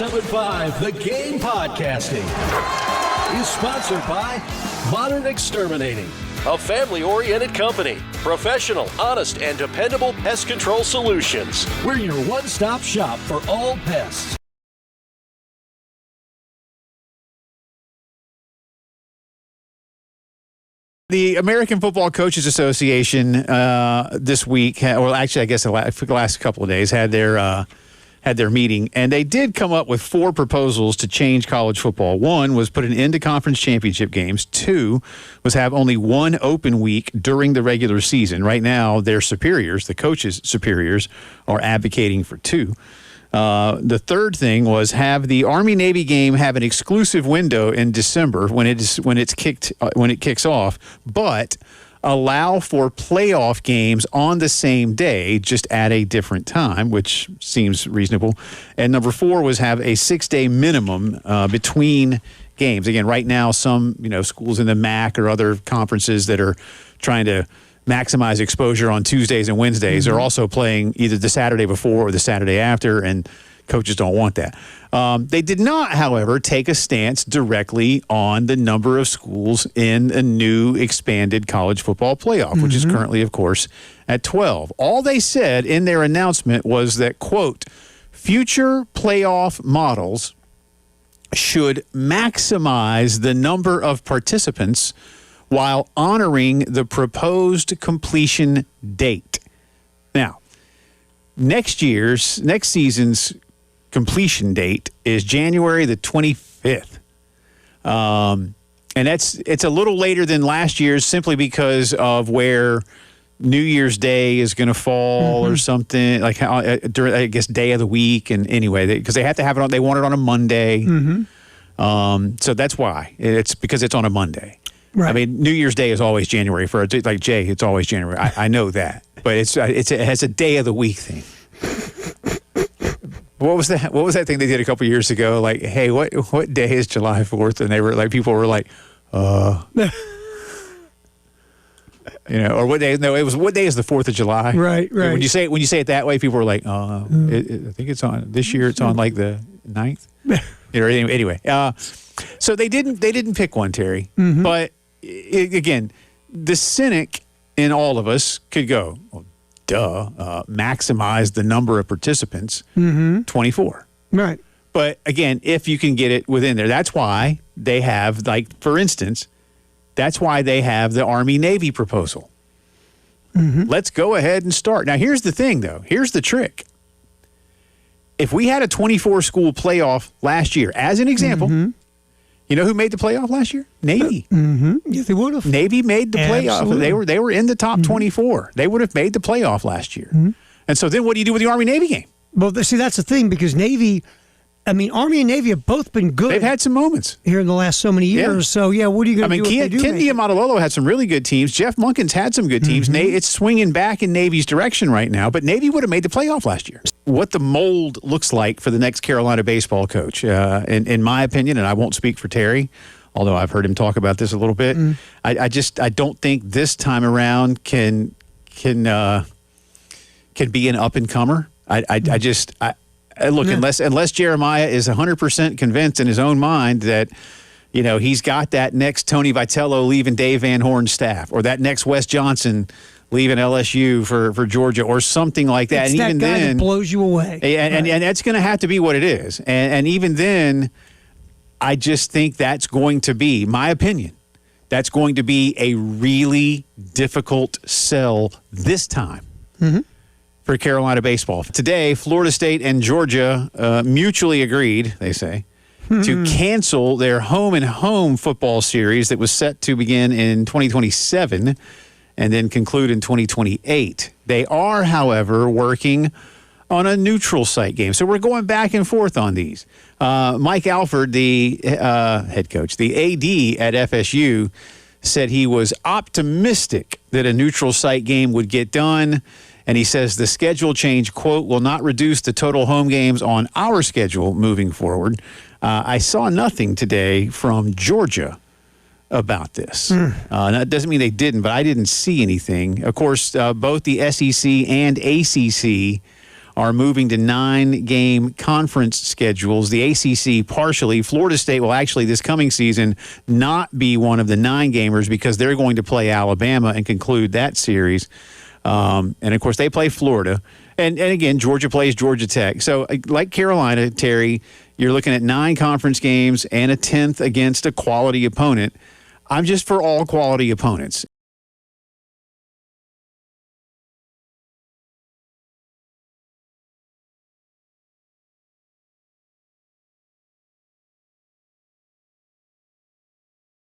1075 The Game Podcasting is sponsored by Modern Exterminating, a family-oriented company. Professional, honest, and dependable pest control solutions. We're your one-stop shop for all pests. The American Football Coaches Association this week, well, actually, I guess the last couple of days, had their meeting, and they did come up with 4 proposals to change college football. 1 was put an end to conference championship games. 2 was have only 1 open week during the regular season. Right now, their superiors, the coaches' superiors, are advocating for 2. The third thing was have the Army-Navy game have an exclusive window in December when it kicks off, but allow for playoff games on the same day, just at a different time, which seems reasonable. And number 4 was have a 6-day minimum between games. Again, right now, some schools in the MAC or other conferences that are trying to maximize exposure on Tuesdays and Wednesdays are also playing either the Saturday before or the Saturday after, and coaches don't want that. They did not, however, take a stance directly on the number of schools in a new expanded college football playoff, which is currently, of course, at 12. All they said in their announcement was that, quote, future playoff models should maximize the number of participants while honoring the proposed completion date. Now, next season's completion date is January the 25th. And it's a little later than last year's simply because of where New Year's Day is going to fall or something, like during, I guess, day of the week. And anyway, because they have to have it on, they want it on a Monday. So that's why. It's because it's on a Monday. Right. I mean, New Year's Day is always January. For like Jay, it's always January. I know that, but it has a day of the week thing. What was that? What was that thing they did a couple years ago? Like, hey, what day is July 4th? And they were like, people were like, or what day? No, it was what day is the 4th of July? Right. When you say it that way, people were like, I think it's on this year. It's on like the 9th. Anyway, so they didn't pick one, Terry, but. Again, the cynic in all of us could go, well, maximize the number of participants, 24. Right. But again, if you can get it within there, that's why they have, like, for instance, that's why they have the Army-Navy proposal. Let's go ahead and start. Now, here's the thing, though. Here's the trick. If we had a 24-school playoff last year, as an example, you know who made the playoff last year? Navy. Yes, they would have. Navy made the playoff. Absolutely. They were in the top 24. They would have made the playoff last year. And so then what do you do with the Army-Navy game? Well, see, that's the thing, because Army and Navy have both been good. They've had some moments here in the last so many years. Yeah. So, what are you going to do if they do Ken make it? Diamatololo had some really good teams. Jeff Monken's had some good teams. It's swinging back in Navy's direction right now, but Navy would have made the playoff last year. What the mold looks like for the next Carolina baseball coach, in my opinion, and I won't speak for Terry, although I've heard him talk about this a little bit. I don't think this time around can be an up-and-comer. Look, unless Jeremiah is 100% convinced in his own mind that, he's got that next Tony Vitello leaving Dave Van Horn's staff, or that next Wes Johnson leaving LSU for Georgia, or something like that. It's and that even guy then, that blows you away. And that's going to have to be what it is. And even then, I just think that's going to be, my opinion, that's going to be a really difficult sell this time for Carolina baseball. Today, Florida State and Georgia mutually agreed, they say, to cancel their home-and-home football series that was set to begin in 2027 and then conclude in 2028. They are, however, working on a neutral site game. So we're going back and forth on these. Mike Alford, the head coach, the AD at FSU, said he was optimistic that a neutral site game would get done. And he says the schedule change, quote, will not reduce the total home games on our schedule moving forward. I saw nothing today from Georgia about this. That doesn't mean they didn't, but I didn't see anything. Of course, both the SEC and ACC are moving to 9-game conference schedules. The ACC partially. Florida State will actually this coming season not be one of the 9-gamers because they're going to play Alabama and conclude that series. And, of course, they play Florida. And again, Georgia plays Georgia Tech. So, like Carolina, Terry, you're looking at 9 conference games and a 10th against a quality opponent. I'm just for all quality opponents.